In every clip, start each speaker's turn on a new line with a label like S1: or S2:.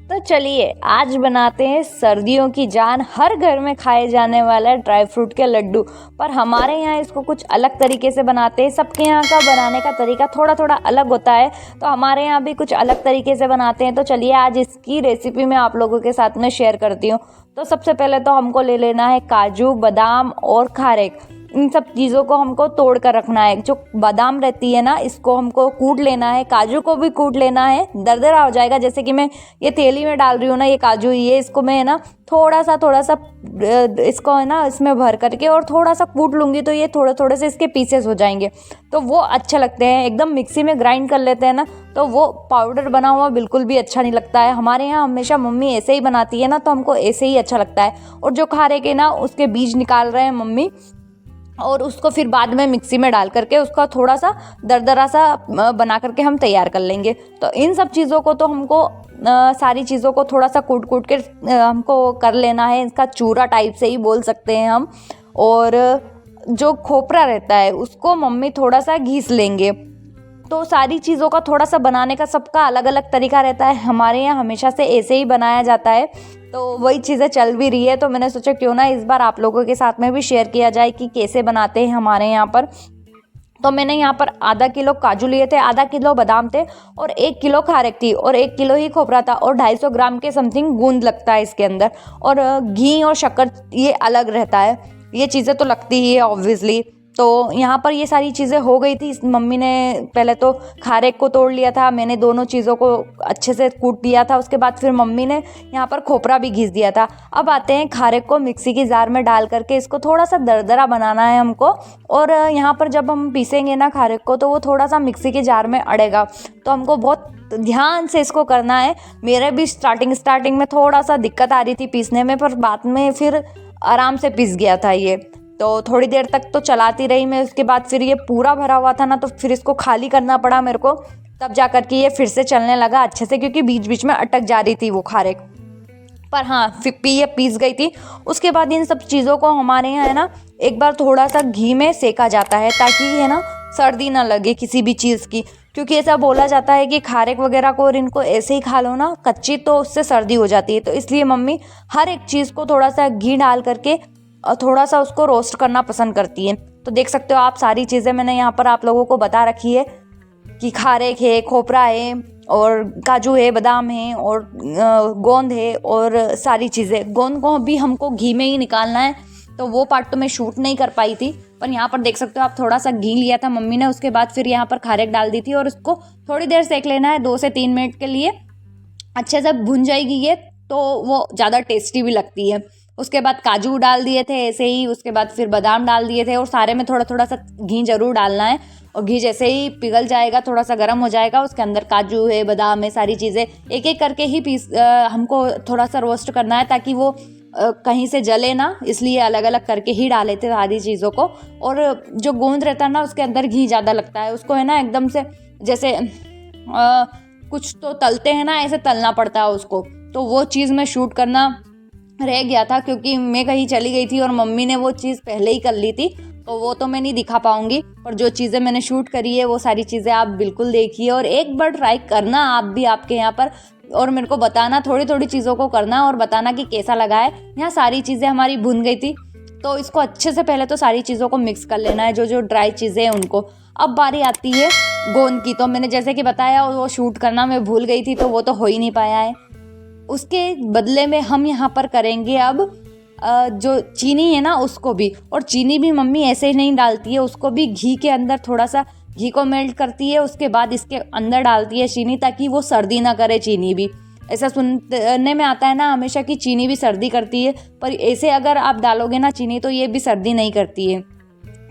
S1: तो चलिए आज बनाते हैं सर्दियों की जान हर घर में खाए जाने वाला ड्राई फ्रूट के लड्डू। पर हमारे यहाँ इसको कुछ अलग तरीके से बनाते हैं। सबके यहाँ का बनाने का तरीका थोड़ा थोड़ा अलग होता है, तो हमारे यहाँ भी कुछ अलग तरीके से बनाते हैं। तो चलिए आज इसकी रेसिपी मैं आप लोगों के साथ में शेयर करती हूँ। तो सबसे पहले तो हमको ले लेना है काजू, बादाम और खारेक। इन सब चीज़ों को हमको तोड़ कर रखना है। जो बादाम रहती है ना, इसको हमको कूट लेना है, काजू को भी कूट लेना है, दरदरा हो जाएगा। जैसे कि मैं ये थैली में डाल रही हूँ ना, ये काजू, ये इसको मैं है ना थोड़ा सा इसको है ना इसमें भर करके और थोड़ा सा कूट लूँगी, तो ये थोड़े थोड़े से इसके पीसेस हो जाएंगे, तो वो अच्छे लगते हैं। एकदम मिक्सी में ग्राइंड कर लेते हैं ना, तो वो पाउडर बना हुआ बिल्कुल भी अच्छा नहीं लगता है। हमारे यहाँ हमेशा मम्मी ऐसे ही बनाती है ना, तो हमको ऐसे ही अच्छा लगता है। और जो खारे के ना उसके बीज निकाल रहे हैं मम्मी, और उसको फिर बाद में मिक्सी में डाल करके उसका थोड़ा सा दरदरा सा बना करके हम तैयार कर लेंगे। तो इन सब चीज़ों को तो हमको सारी चीज़ों को थोड़ा सा कूट कूट के हमको कर लेना है। इसका चूरा टाइप से ही बोल सकते हैं हम। और जो खोपरा रहता है उसको मम्मी थोड़ा सा घीस लेंगे। तो सारी चीज़ों का थोड़ा सा बनाने का सबका अलग अलग तरीका रहता है। हमारे यहाँ हमेशा से ऐसे ही बनाया जाता है, तो वही चीज़ें चल भी रही है। तो मैंने सोचा क्यों ना इस बार आप लोगों के साथ में भी शेयर किया जाए कि कैसे बनाते हैं हमारे यहाँ पर। तो मैंने यहाँ पर आधा किलो काजू लिए थे, आधा किलो बादाम थे, और 1 किलो खारेक थी, और 1 किलो ही खोपरा था, और 250 ग्राम के समथिंग गूंद लगता है इसके अंदर। और घी और शक्कर ये अलग रहता है, ये चीज़ें तो लगती ही है ऑब्वियसली। तो यहाँ पर ये सारी चीज़ें हो गई थी। मम्मी ने पहले तो खारेक को तोड़ लिया था, मैंने दोनों चीज़ों को अच्छे से कूट दिया था। उसके बाद फिर मम्मी ने यहाँ पर खोपरा भी घिस दिया था। अब आते हैं खारेक को मिक्सी की जार में डाल करके इसको थोड़ा सा दरदरा बनाना है हमको। और यहाँ पर जब हम पीसेंगे ना खारेक को, तो वो थोड़ा सा मिक्सी की जार में अड़ेगा, तो हमको बहुत ध्यान से इसको करना है। मेरे भी स्टार्टिंग में थोड़ा सा दिक्कत आ रही थी पीसने में, पर बाद में फिर आराम से पिस गया था ये। तो थोड़ी देर तक तो चलाती रही मैं। उसके बाद फिर ये पूरा भरा हुआ था ना, तो फिर इसको खाली करना पड़ा मेरे को, तब जा कर के ये फिर से चलने लगा अच्छे से, क्योंकि बीच बीच में अटक जा रही थी वो खारेक। पर हाँ, फिर ये पीस गई थी। उसके बाद इन सब चीज़ों को हमारे यहाँ है ना एक बार थोड़ा सा घी में सेका जाता है, ताकि है ना सर्दी ना लगे किसी भी चीज़ की। क्योंकि ऐसा बोला जाता है कि खारेक वगैरह को और इनको ऐसे ही खा लो ना कच्ची, तो उससे सर्दी हो जाती है। तो इसलिए मम्मी हर एक चीज़ को थोड़ा सा घी डाल करके और थोड़ा सा उसको रोस्ट करना पसंद करती है। तो देख सकते हो आप, सारी चीज़ें मैंने यहाँ पर आप लोगों को बता रखी है कि खारेक है, खोपरा है, और काजू है, बादाम है, और गोंद है, और सारी चीज़ें। गोंद को भी हमको घी में ही निकालना है, तो वो पार्ट तो मैं शूट नहीं कर पाई थी। पर यहाँ पर देख सकते हो आप, थोड़ा सा घी लिया था मम्मी ने। उसके बाद फिर यहाँ पर खारेक डाल दी थी, और उसको थोड़ी देर सेक लेना है, 2 से 3 मिनट के लिए। अच्छे से भुन जाएगी ये, तो वो ज़्यादा टेस्टी भी लगती है। उसके बाद काजू डाल दिए थे ऐसे ही, उसके बाद फिर बादाम डाल दिए थे, और सारे में थोड़ा थोड़ा सा घी ज़रूर डालना है। और घी जैसे ही पिघल जाएगा, थोड़ा सा गर्म हो जाएगा, उसके अंदर काजू है, बादाम है, सारी चीज़ें एक एक करके ही हमको थोड़ा सा रोस्ट करना है, ताकि वो कहीं से जले ना, इसलिए अलग अलग करके ही डाले थे सारी चीज़ों को। और जो गोंद रहता है ना, उसके अंदर घी ज़्यादा लगता है, उसको है ना एकदम से जैसे कुछ तो तलते हैं ना, ऐसे तलना पड़ता है उसको। तो वो चीज़ में शूट करना रह गया था, क्योंकि मैं कहीं चली गई थी और मम्मी ने वो चीज़ पहले ही कर ली थी, तो वो तो मैं नहीं दिखा पाऊंगी। पर जो चीज़ें मैंने शूट करी है वो सारी चीज़ें आप बिल्कुल देखिए, और एक बार ट्राई करना आप भी आपके यहाँ पर, और मेरे को बताना, थोड़ी थोड़ी चीज़ों को करना और बताना कि कैसा लगा है। यहाँ सारी चीज़ें हमारी भुन गई थी, तो इसको अच्छे से पहले तो सारी चीज़ों को मिक्स कर लेना है, जो जो ड्राई चीज़ें हैं उनको। अब बारी आती है गोंद की। तो मैंने जैसे कि बताया, वो शूट करना मैं भूल गई थी, तो वो तो हो ही नहीं पाया है। उसके बदले में हम यहाँ पर करेंगे अब जो चीनी है ना उसको भी। और चीनी भी मम्मी ऐसे ही नहीं डालती है, उसको भी घी के अंदर थोड़ा सा घी को मेल्ट करती है, उसके बाद इसके अंदर डालती है चीनी, ताकि वो सर्दी ना करे चीनी भी। ऐसा सुनने में आता है ना हमेशा कि चीनी भी सर्दी करती है, पर ऐसे अगर आप डालोगे ना चीनी, तो ये भी सर्दी नहीं करती है।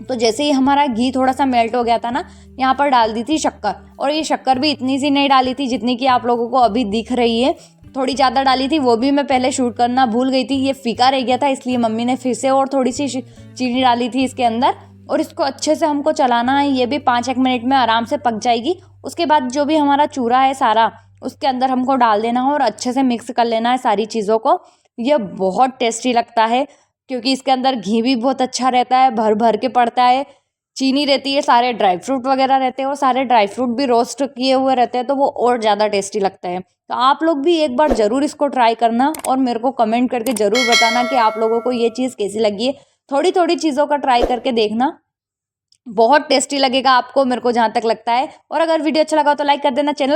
S1: तो जैसे ही हमारा घी थोड़ा सा मेल्ट हो गया था ना, यहाँ पर डाल दी थी शक्कर। और ये शक्कर भी इतनी सी नहीं डाली थी जितनी कि आप लोगों को अभी दिख रही है, थोड़ी ज़्यादा डाली थी। वो भी मैं पहले शूट करना भूल गई थी, ये फीका रह गया था, इसलिए मम्मी ने फिर से और थोड़ी सी चीनी डाली थी इसके अंदर। और इसको अच्छे से हमको चलाना है, ये भी 5-1 मिनट में आराम से पक जाएगी। उसके बाद जो भी हमारा चूरा है सारा, उसके अंदर हमको डाल देना है और अच्छे से मिक्स कर लेना है सारी चीज़ों को। ये बहुत टेस्टी लगता है, क्योंकि इसके अंदर घी भी बहुत अच्छा रहता है, भर भर के पड़ता है। चीनी रहती है, सारे ड्राई फ्रूट वगैरह रहते हैं और सारे ड्राई फ्रूट भी रोस्ट किए हुए रहते हैं, तो वो और ज़्यादा टेस्टी लगता है। तो आप लोग भी एक बार ज़रूर इसको ट्राई करना और मेरे को कमेंट करके ज़रूर बताना कि आप लोगों को ये चीज़ कैसी लगी है। थोड़ी थोड़ी चीज़ों का ट्राई करके देखना, बहुत टेस्टी लगेगा आपको, मेरे को जहाँ तक लगता है। और अगर वीडियो अच्छा लगा तो लाइक कर देना, चैनल